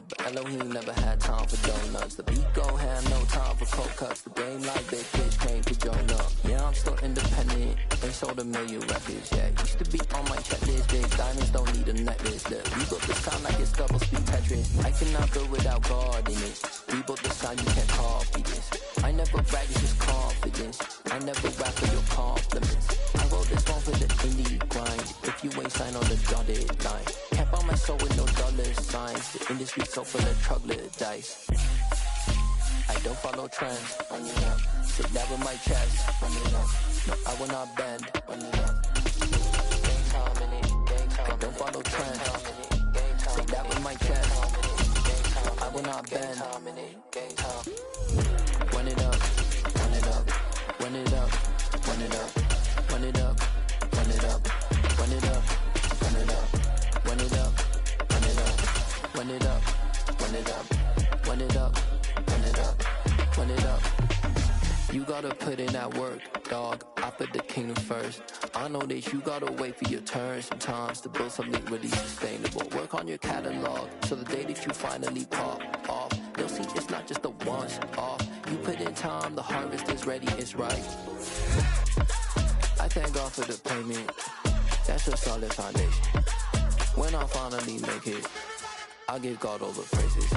up. Elohim never had time for donuts. The beat go ham, no time for cold cuts. The game like big fish came to join up. Yeah, I'm still independent. Ain't sold a million records yet. Used to be on my checklist. Big diamonds don't need a necklace. Look, we built the sound like it's double speed Tetris. I cannot build without God in it. We built the sound, you can't copy this. I never brag, it's just confidence. I never rap for your compliments. I wrote this song for the indie grind. If you ain't signed on the dotted line, can't buy my soul with no dollar signs. The industry so full of troglodytes. I don't follow trends. Sit that with my chest. No, I will not bend. I don't follow trends. Sit that with my chest. I will not bend. Run it up, run it up, run it up, run it up, run it up, run it up, run it up, run it up, run it up, run it up, run it up, run it up, run it up, run it up, run it up. You gotta put in that work, dog. I put the kingdom first. I know that you gotta wait for your turn sometimes to build something really sustainable. Work on your catalog, so the day that you finally pop off, you'll see it's not just a once off. You put in time, the harvest is ready, it's right. I thank God for the payment. That's a solid foundation. When I finally make it, I'll give God all the praises.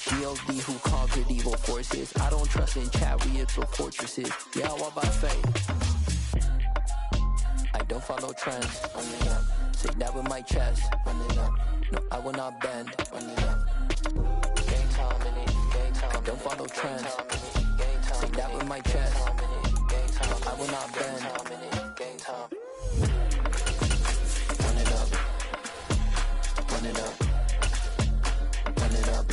G.O.D. who conquered evil forces. I don't trust in chariots or fortresses. Yeah, I walk by faith. I don't follow trends. Sit that with my chest. No, I will not bend. I don't follow trends. Sit that with my chest. No, I will not bend. Run it up. Run it up. Run it up.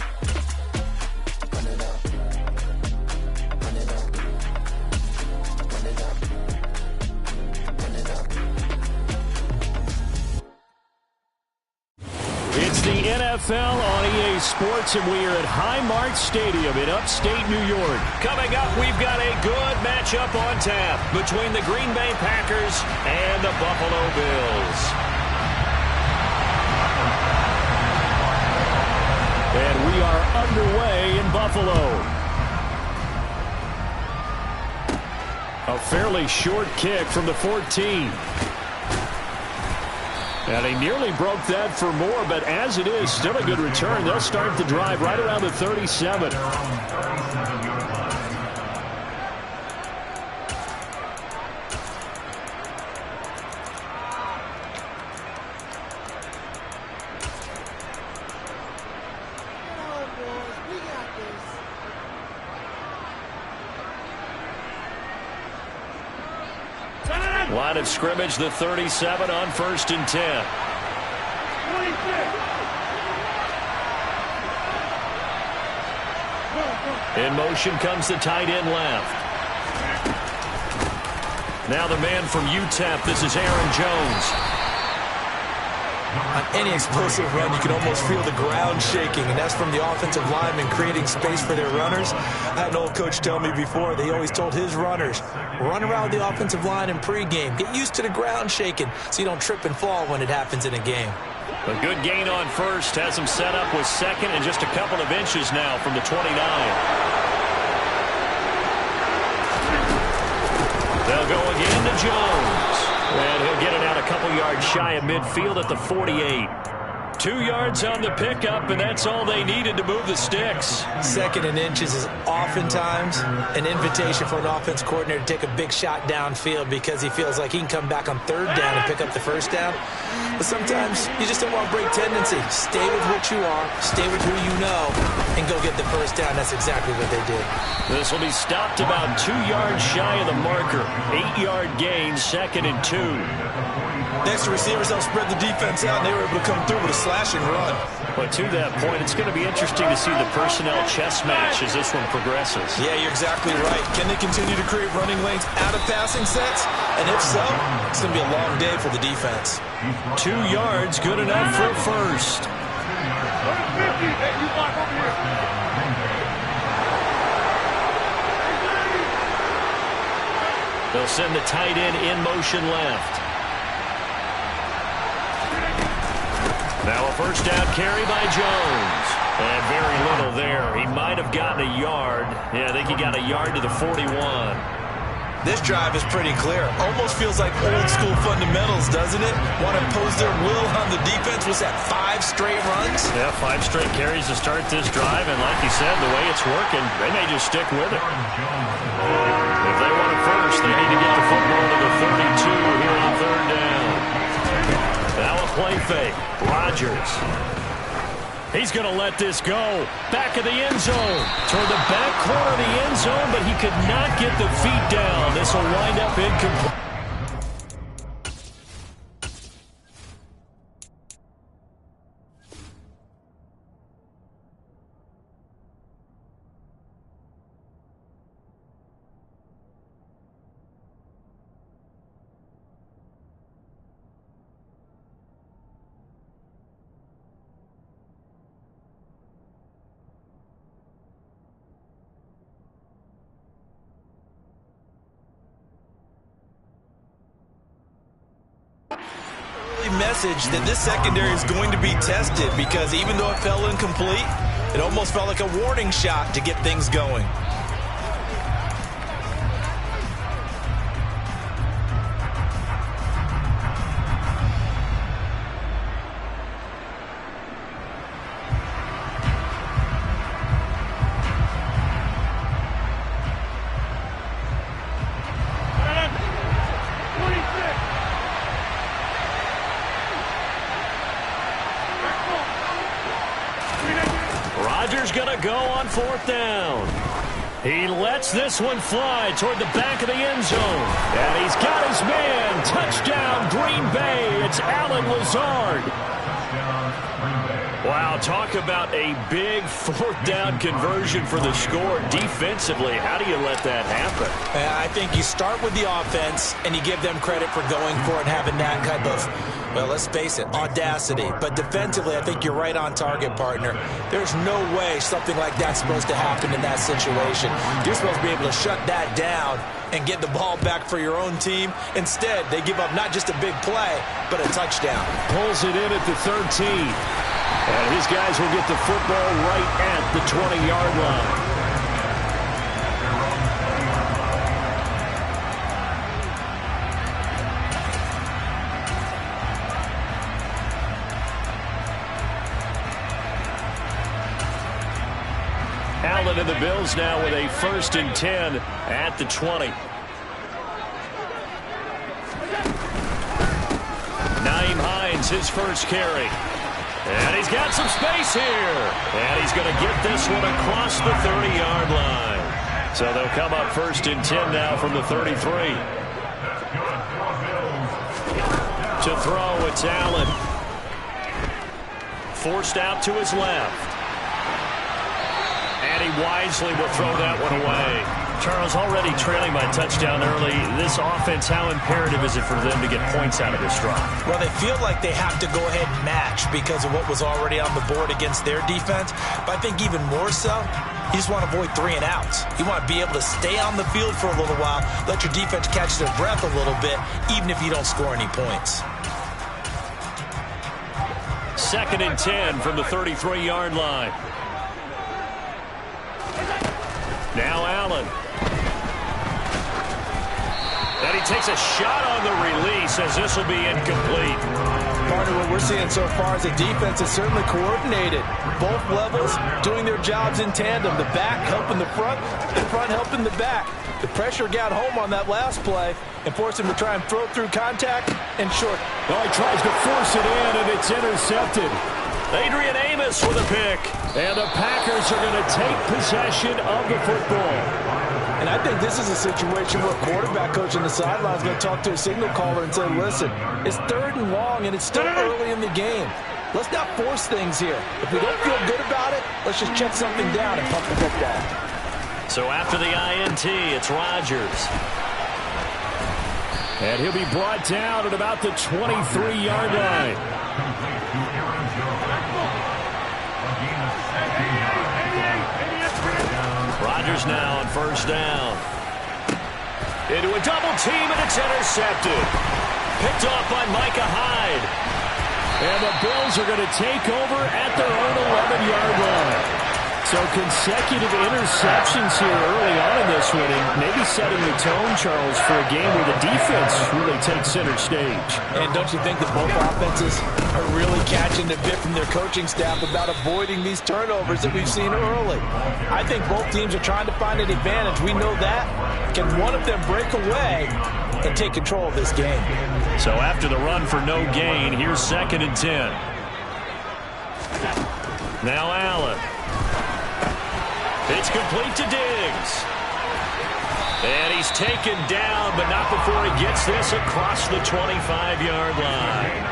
Run it up. Run it up. Run it up. Run it up. It's the NFL on EA Sports, and we are at Highmark Stadium in upstate New York. Coming up, we've got a good matchup on tap between the Green Bay Packers and the Buffalo Bills. And we are underway in Buffalo. A fairly short kick from the 14. And he nearly broke that for more, but as it is, still a good return. They'll start the drive right around the 37. Line of scrimmage, the 37 on 1st and 10. In motion comes the tight end left. Now the man from UTEP, this is Aaron Jones. On any explosive run, you can almost feel the ground shaking, and that's from the offensive linemen creating space for their runners. I had an old coach tell me before, they always told his runners, run around the offensive line in pregame. Get used to the ground shaking so you don't trip and fall when it happens in a game. A good gain on first has him set up with second and just a couple of inches now from the 29. They'll go again to Jones. And he'll get it out a couple yards shy of midfield at the 48. 2 yards on the pickup, and that's all they needed to move the sticks. 2nd and inches is oftentimes an invitation for an offense coordinator to take a big shot downfield because he feels like he can come back on 3rd down and pick up the 1st down. But sometimes you just don't want to break tendency. Stay with what you are, stay with who you know, and go get the 1st down. That's exactly what they did. This will be stopped about 2 yards shy of the marker. 8-yard gain, 2nd and 2. Next, the receivers helped spread the defense out, and they were able to come through with a slash and run. But to that point, it's going to be interesting to see the personnel chess match as this one progresses. Yeah, you're exactly right. Can they continue to create running lanes out of passing sets? And if so, it's going to be a long day for the defense. 2 yards, good enough for a first. They'll send the tight end in motion left. Now a first down carry by Jones. And very little there. He might have gotten a yard. Yeah, I think he got a yard to the 41. This drive is pretty clear. Almost feels like old school fundamentals, doesn't it? Want to impose their will on the defense. Was that 5 straight runs? Yeah, 5 straight carries to start this drive. And like you said, the way it's working, they may just stick with it. If they want it first, they need to get the football to the 32 here on third down. Now a play fake. Rodgers. He's going to let this go. Back of the end zone. Toward the back corner of the end zone, but he could not get the feet down. This will wind up incomplete. Message that this secondary is going to be tested, because even though it fell incomplete, it almost felt like a warning shot to get things going. Rodgers going to go on fourth down. He lets this one fly toward the back of the end zone. And he's got his man. Touchdown, Green Bay. It's Allen Lazard. Wow, talk about a big fourth down conversion for the score defensively. How do you let that happen? I think you start with the offense and you give them credit for going for it and having that kind of, well, let's face it, audacity. But defensively, I think you're right on target, partner. There's no way something like that's supposed to happen in that situation. You're supposed to be able to shut that down and get the ball back for your own team. Instead, they give up not just a big play, but a touchdown. Pulls it in at the 13. And his guys will get the football right at the 20-yard line. Allen and the Bills now with a 1st and 10 at the 20. Nyheim Hines, his first carry. And he's got some space here. And he's going to get this one across the 30-yard line. So they'll come up 1st and 10 now from the 33. To throw, it's Allen. Forced out to his left. And he wisely will throw that one away. Charles, already trailing by touchdown early. This offense, how imperative is it for them to get points out of this drive? Well, they feel like they have to go ahead and match because of what was already on the board against their defense. But I think even more so, you just want to avoid 3 and outs. You want to be able to stay on the field for a little while, let your defense catch their breath a little bit, even if you don't score any points. 2nd and 10 from the 33-yard line. Now Allen. And he takes a shot on the release as this will be incomplete. Partner, what we're seeing so far is a defense is certainly coordinated. Both levels doing their jobs in tandem. The back helping the front helping the back. The pressure got home on that last play and forced him to try and throw through contact and short. Oh, he tries to force it in, and it's intercepted. Adrian Amos with a pick. And the Packers are going to take possession of the football. And I think this is a situation where a quarterback coach on the sideline is going to talk to a signal caller and say, listen, it's 3rd and long, and it's still early in the game. Let's not force things here. If we don't feel good about it, let's just check something down and pump the football. So after the INT, it's Rodgers. And he'll be brought down at about the 23-yard line. Rodgers now on 1st down. Into a double team, and it's intercepted. Picked off by Micah Hyde. And the Bills are going to take over at their own 11-yard line. So consecutive interceptions here early on in this one, and maybe setting the tone, Charles, for a game where the defense really takes center stage. And don't you think that both offenses are really catching the bit from their coaching staff about avoiding these turnovers that we've seen early? I think both teams are trying to find an advantage. We know that. Can one of them break away and take control of this game? So after the run for no gain, here's 2nd and 10. Now Allen. It's complete to Diggs. And he's taken down, but not before he gets this across the 25-yard line.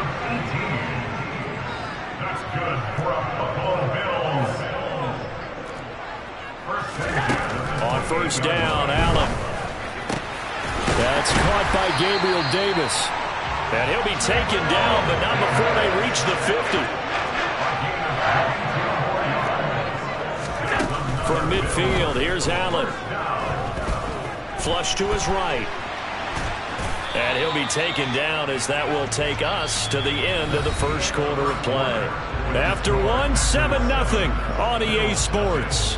That's good for a Buffalo Bills. On first down, Allen. That's caught by Gabriel Davis. And he'll be taken down, but not before they reach the 50. From midfield, here's Allen. Flush to his right. And he'll be taken down as that will take us to the end of the first quarter of play. After one, 7-0 on EA Sports.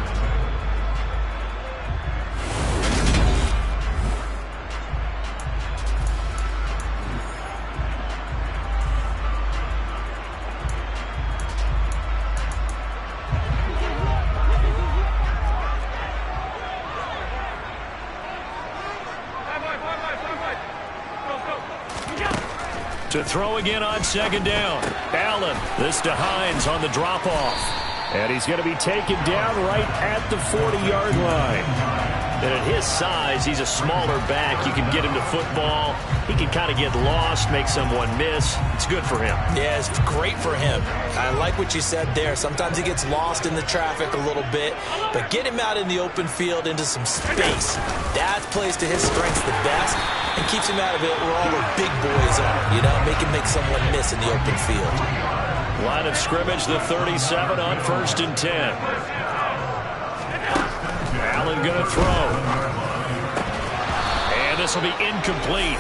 To throw again on 2nd down. Allen, this to Hines on the drop-off. And he's going to be taken down right at the 40-yard line. And at his size, he's a smaller back. You can get him to football. He can kind of get lost, make someone miss. It's good for him. Yeah, it's great for him. I like what you said there. Sometimes he gets lost in the traffic a little bit, but get him out in the open field into some space. That plays to his strengths the best and keeps him out of it where all the big boys are, you know, make someone miss in the open field. Line of scrimmage, the 37 on 1st and 10. Allen going to throw. And this will be incomplete.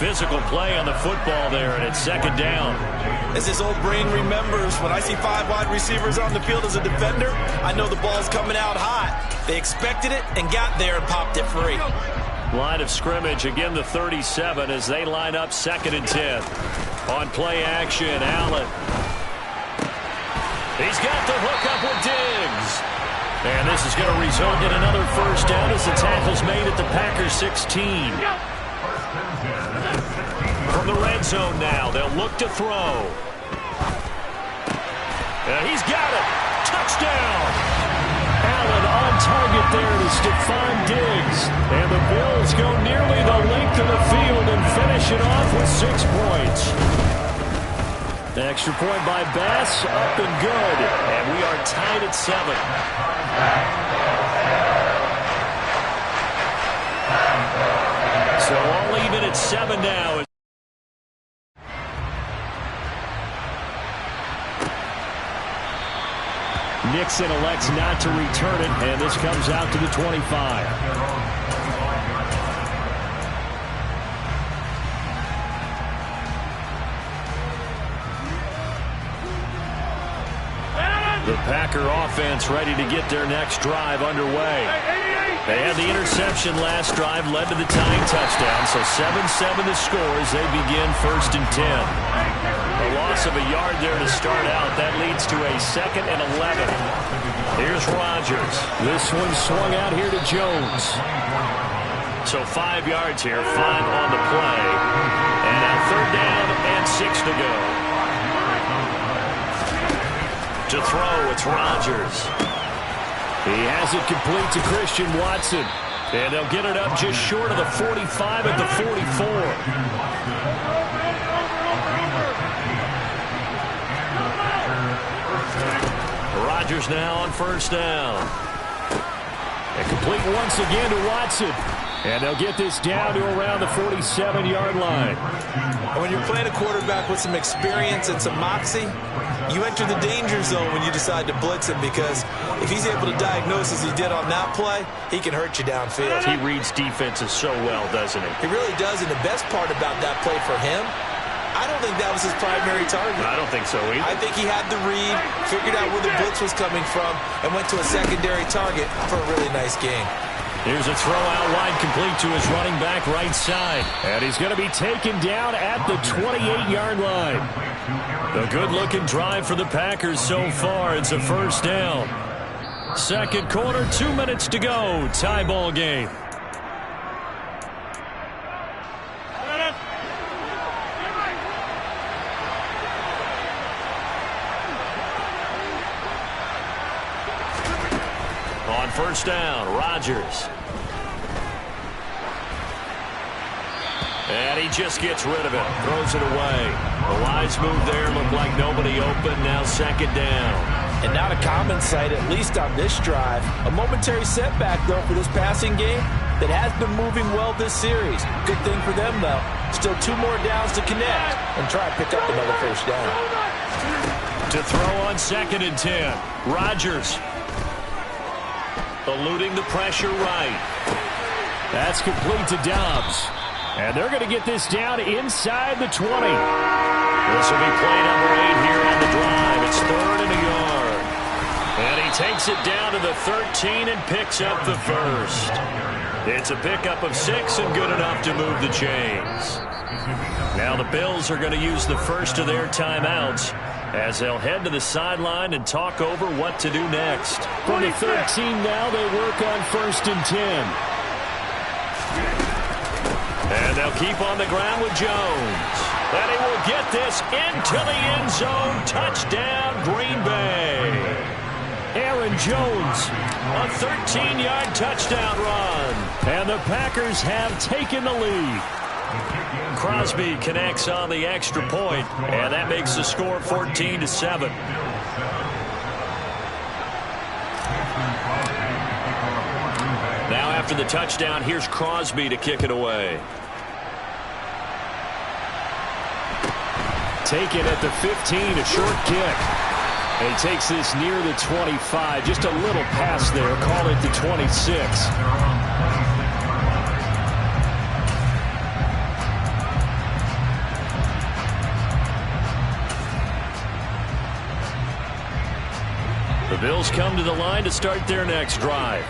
Physical play on the football there, and it's 2nd down. As this old brain remembers, when I see 5 wide receivers on the field as a defender, I know the ball's coming out hot. They expected it and got there and popped it free. Line of scrimmage, again the 37 as they line up 2nd and 10. On play action, Allen. He's got the hook up with Diggs. And this is going to result in another first down as the tackle's made at the Packers 16. From the red zone now, they'll look to throw. And he's got it. Touchdown. Allen on target there to Stephon Diggs. And the Bills go nearly the length of the field and finish it off with 6 points. The extra point by Bass, up and good. And we are tied at 7. So all even at 7 now. Nixon elects not to return it, and this comes out to the 25. The Packer offense ready to get their next drive underway. They had the interception last drive, led to the tying touchdown, so 7-7 the score as they begin 1st and 10. A loss of a yard there to start out. That leads to a 2nd and 11. Here's Rodgers. This one swung out here to Jones. So 5 yards here, 5 on the play. And now 3rd down and 6 to go. To throw, it's Rodgers. He has it complete to Christian Watson. And they'll get it up just short of the 45 at the 44. Rodgers now on 1st down. And complete once again to Watson. And they'll get this down to around the 47-yard line. And when you're playing a quarterback with some experience and some moxie, you enter the danger zone when you decide to blitz him, because if he's able to diagnose as he did on that play, he can hurt you downfield. He reads defenses so well, doesn't he? He really does, and the best part about that play for him I don't think that was his primary target. I don't think so either. I think he had the read, figured out where the blitz was coming from, and went to a secondary target for a really nice game. Here's a throw out wide, complete to his running back right side. And he's going to be taken down at the 28-yard line. A good-looking drive for the Packers so far. It's a first down. Second quarter, 2 minutes to go. Tie ball game. On first down, Rodgers. And he just gets rid of it. Throws it away. The wise move there. Looked like nobody open. Now second down. And not a common sight, at least on this drive. A momentary setback, though, for this passing game that has been moving well this series. Good thing for them, though. Still 2 more downs to connect and try to pick up another first down. To throw on second and 10. Rodgers. Eluding the pressure right. That's complete to Dobbs. And they're going to get this down inside the 20. This will be play number 8 here on the drive. It's 3rd and a yard. And he takes it down to the 13 and picks up the first. It's a pickup of 6 and good enough to move the chains. Now the Bills are going to use the first of their timeouts as they'll head to the sideline and talk over what to do next. From the 13 now, they work on 1st and 10. And they'll keep on the ground with Jones. And he will get this into the end zone. Touchdown, Green Bay. Aaron Jones, a 13-yard touchdown run. And the Packers have taken the lead. Crosby connects on the extra point, and that makes the score 14-7. Now after the touchdown, here's Crosby to kick it away. Taken at the 15, a short kick. And he takes this near the 25. Just a little pass there. Call it the 26. The Bills come to the line to start their next drive.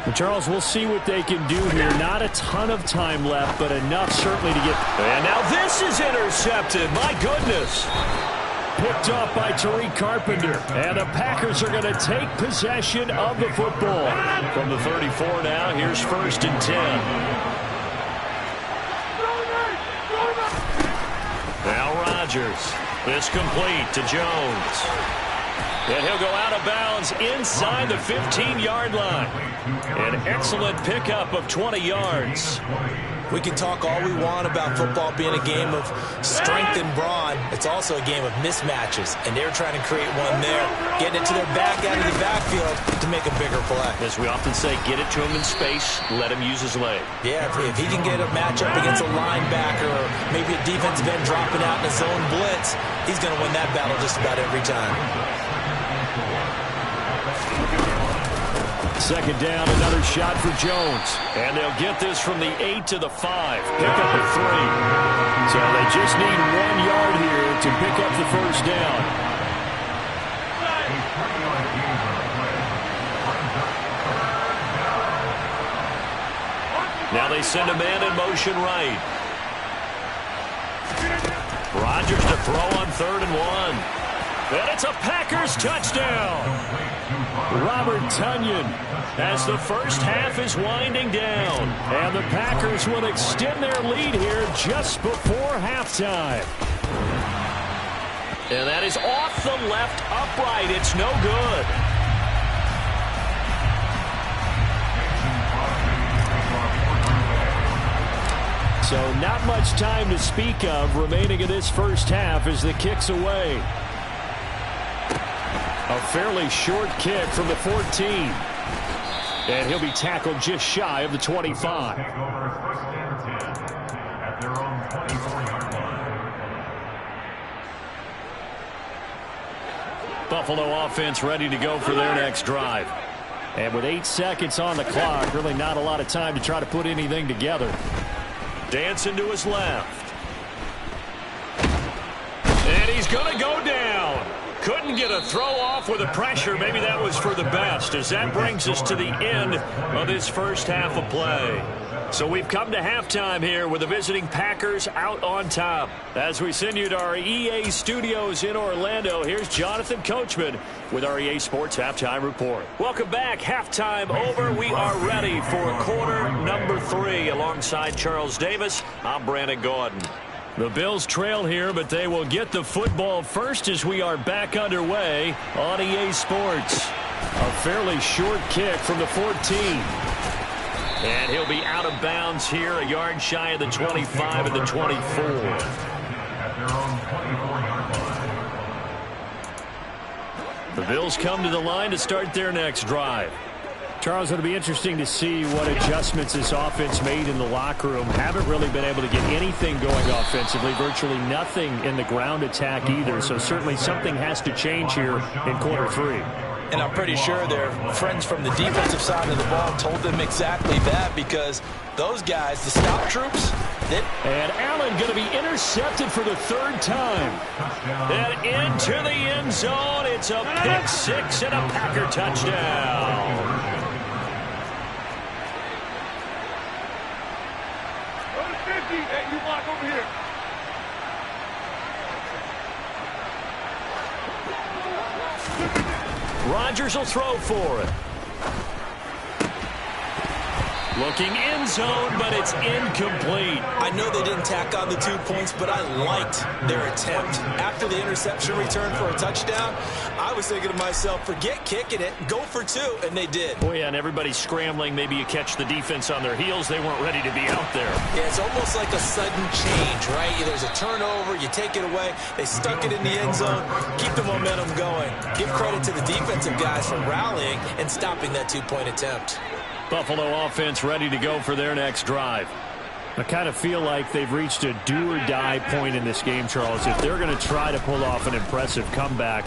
And Charles, we'll see what they can do here. Not a ton of time left, but enough certainly to get... And now this is intercepted. My goodness. Picked off by Tariq Carpenter. And the Packers are going to take possession of the football. From the 34 now, here's 1st and 10. Now Rodgers. This complete to Jones. And he'll go out of bounds inside the 15-yard line. An excellent pickup of 20 yards. We can talk all we want about football being a game of strength and brawn. It's also a game of mismatches, and they're trying to create one there, getting it to their back out of the backfield to make a bigger play. As we often say, get it to him in space, let him use his leg. Yeah, if he can get a matchup against a linebacker or maybe a defensive end dropping out in a zone blitz, he's going to win that battle just about every time. Second down, another shot for Jones. And they'll get this from the 8 to the 5. Pick up a 3. So they just need 1 yard here to pick up the first down. Now they send a man in motion right. Rodgers to throw on 3rd and 1. And it's a Packers touchdown. Robert Tonyan as the first half is winding down. And the Packers will extend their lead here just before halftime. And that is off the left upright. It's no good. So not much time to speak of remaining in this first half as the kick's away. A fairly short kick from the 14. And he'll be tackled just shy of the 25. Buffalo offense ready to go for their next drive. And with 8 seconds on the clock, really not a lot of time to try to put anything together. Dancing to his left. And he's going to go down. Couldn't get a throw off with the pressure. Maybe that was for the best, as that brings us to the end of this first half of play. So we've come to halftime here with the visiting Packers out on top. As we send you to our EA studios in Orlando, here's Jonathan Coachman with our EA Sports Halftime Report. Welcome back. Halftime over. We are ready for quarter number 3. Alongside Charles Davis, I'm Brandon Gordon. The Bills trail here, but they will get the football first as we are back underway on EA Sports. A fairly short kick from the 14. And he'll be out of bounds here, a yard shy of the 25 and the 24. The Bills come to the line to start their next drive. Charles, it'll be interesting to see what adjustments this offense made in the locker room. Haven't really been able to get anything going offensively, virtually nothing in the ground attack either. So certainly something has to change here in quarter 3. And I'm pretty sure their friends from the defensive side of the ball told them exactly that, because those guys, the scout troops, and Allen going to be intercepted for the 3rd time. And into the end zone. It's a pick 6 and a Packer touchdown. Hey, you block over here. Rodgers will throw for it. Looking end zone, but it's incomplete. I know they didn't tack on the 2 points, but I liked their attempt. After the interception return for a touchdown, I was thinking to myself, forget kicking it, go for 2, and they did. Oh, yeah, and everybody's scrambling. Maybe you catch the defense on their heels. They weren't ready to be out there. Yeah, it's almost like a sudden change, right? There's a turnover, you take it away, they stuck it in the end zone, keep the momentum going. Give credit to the defensive guys for rallying and stopping that 2-point attempt. Buffalo offense ready to go for their next drive. I kind of feel like they've reached a do-or-die point in this game, Charles. If they're going to try to pull off an impressive comeback,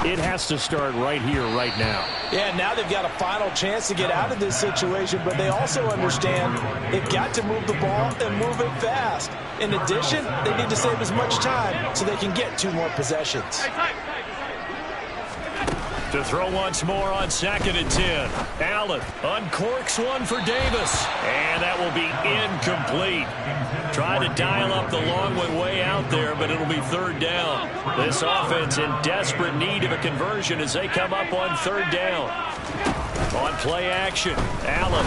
it has to start right here, right now. Yeah, now they've got a final chance to get out of this situation, but they also understand they've got to move the ball and move it fast. In addition, they need to save as much time so they can get 2 more possessions. To throw once more on 2nd and 10. Allen uncorks one for Davis. And that will be incomplete. Trying to dial up the long one way out there, but it'll be 3rd down. This offense in desperate need of a conversion as they come up on 3rd down. On play action, Allen.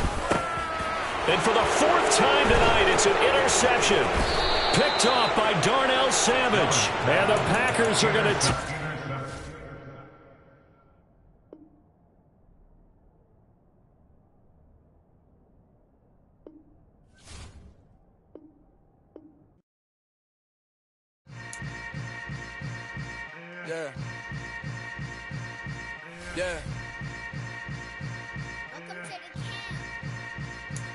And for the 4th time tonight, it's an interception. Picked off by Darnell Savage. And the Packers are going to... Yeah. Yeah.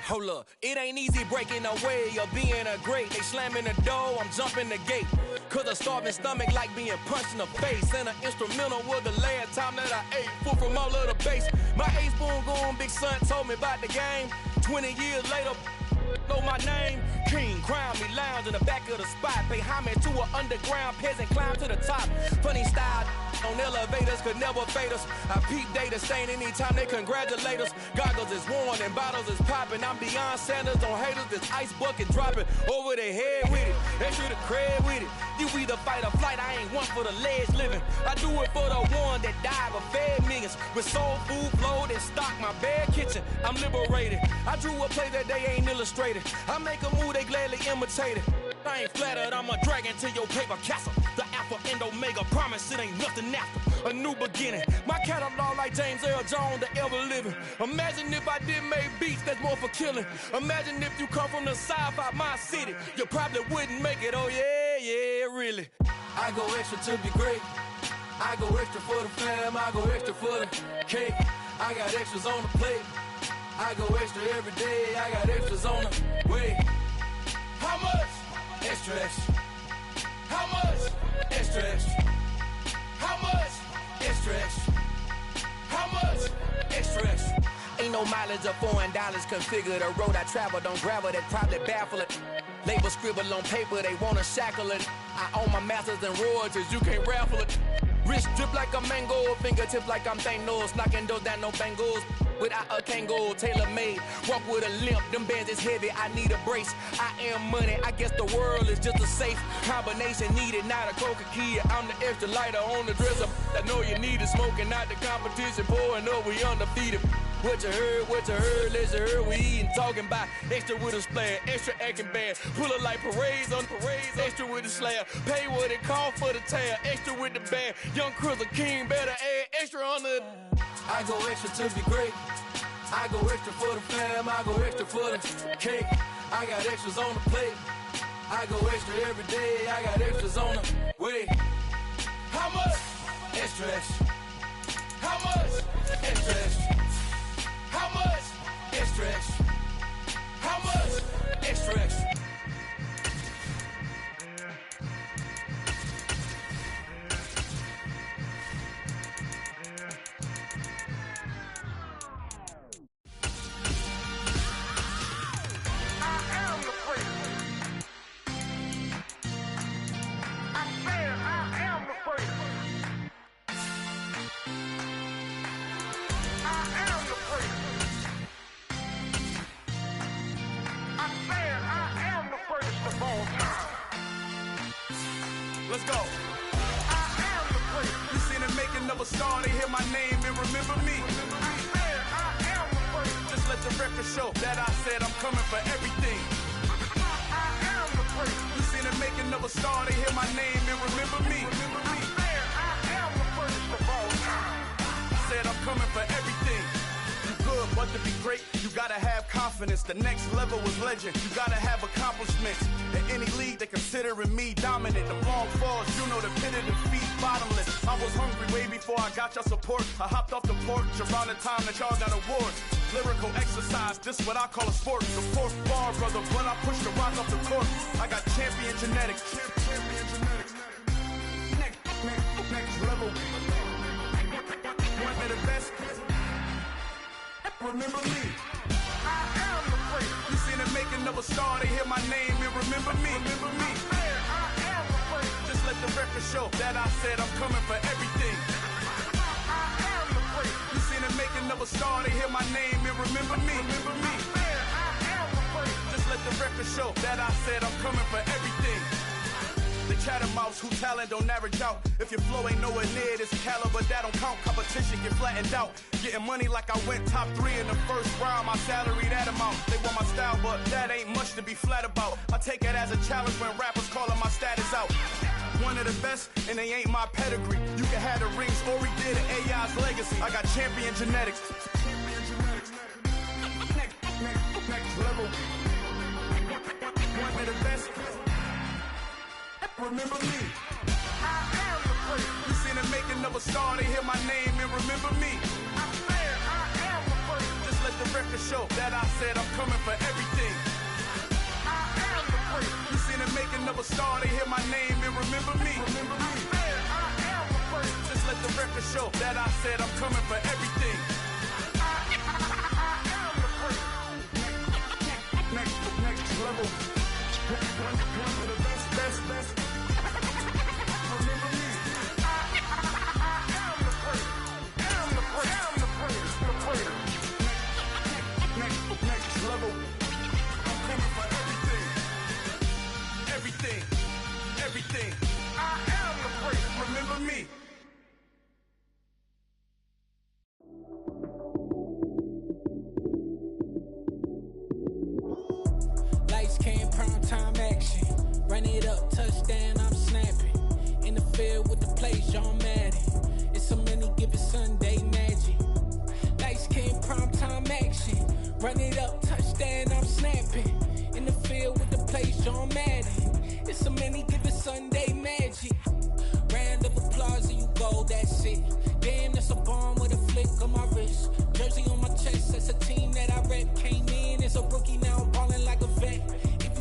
Hold up, it ain't easy breaking away or being a great. They slamming the door, I'm jumping the gate. Cause a starving stomach like being punched in the face. And an instrumental was the last time that I ate food from all of the base. My A-spoon going big son told me about the game. 20 years later, know my name. King, crown me, lounge in the back of the spot. Pay homage to an underground peasant, climb to the top. Funny style on elevators could never fade us. I peep data stain anytime they congratulate us. Goggles is worn and bottles is popping. I'm Deion Sanders on haters, this ice bucket dropping over their head with it. Extra the cred with it. You either fight or flight, I ain't one for the ledge living. I do it for the one that died but fed millions. With soul food flowed and stocked my bare kitchen. I'm liberated. I drew a play that they ain't illustrated. I make a move, they gladly imitate it. I ain't flattered, I'm a dragon to your paper castle. The Alpha and Omega, promise it ain't nothing after. A new beginning. My catalog like James Earl Jones, the ever living. Imagine if I did make beats that's more for killing. Imagine if you come from the south out my city. You probably wouldn't make it, oh yeah, yeah, really. I go extra to be great. I go extra for the fam, I go extra for the cake. I got extras on the plate. I go extra every day, I got extras on the way. How much? Extra, extra. How much? Extra, extra. How much? Extra, extra. How much? Extra, extra. Ain't no mileage of $4 configure the road I travel. Don't gravel that probably baffle it. Label scribble on paper, they wanna shackle it. I own my masters and royalties, you can't raffle it. Wrist drip like a mango, fingertips like I'm Thanos, knocking those down no bangles. Without a Kango, tailor-made, walk with a limp, them bands is heavy, I need a brace. I am money, I guess the world is just a safe combination needed, not a coca key. I'm the extra lighter on the dresser, I know you need it, smoking out the competition, pouring up, we undefeated. What you heard, let's hear we eatin', talking about extra with a splash, extra acting bad, pull up like parades on parades, extra with the slab, pay what it cost for the tab, extra with the bag, young Crizzle King, better add extra on the. I go extra to be great, I go extra for the fam, I go extra for the cake, I got extras on the plate, I go extra every day, I got extras on the way. How much? Extra, extra. How much? Extra, extra. How much? Extra, extra. How much? Extra, extra. Let's go. You seen the making of a star, they hear my name and remember me. Just let the record show that I said I'm coming for everything. You seen the making of a star, they hear my name and remember me. Said I'm coming for everything. You good, but to be great, you gotta have confidence. The next level was legend. You gotta have accomplishments. In any league, they considering me dominant. The long falls, you know the pit of defeat, bottomless. I was hungry way before I got your support. I hopped off the porch around the time that y'all got awards. Lyrical exercise, this what I call a sport. The fourth bar, brother, when I push the rock off the court. I got champion genetics. Champion genetics. Next level. One of the best. Remember me. I am the great. You seen the making of a star, they hear my name and remember me. Remember me. I am the great. Just let the record show that I said I'm coming for everything. I am the great. You seen the making of a star, they hear my name and remember me. Remember me. I am the great. Just let the record show that I said I'm coming for everything. The chattermouths who talent don't average out. If your flow ain't nowhere near this caliber, that don't count. Competition get flattened out. Getting money like I went top 3 in the first round. My salary that amount. They want my style, but that ain't much to be flat about. I take it as a challenge when rappers calling my status out. One of the best, and they ain't my pedigree. You can have the rings, or we did an AI's legacy. I got champion genetics. Next level. One of the best. Remember me. I am the great. You seen the making of a star, they hear my name and remember me. I am the great. Just let the record show that I said I'm coming for everything. I am the great. You seen the making of a star, they hear my name and remember me. Remember me. I am the great. Just let the record show that I said I'm coming for everything. I am the great. Next level. One of the best. Remember me. I am the great. I'm the greatest. The greatest. Next level. I'm coming for everything. Everything. I am the great. Remember me. Lights came, prime time action. Run it up, touchdown, I'm snapping. In the field with the plays, John Madden. It's so many, give it Sunday magic. Lights came, prime time action. Run it up, touchdown, I'm snapping. In the field with the plays, John Madden. It's so many, give it Sunday magic. Round of applause and you go, that's it.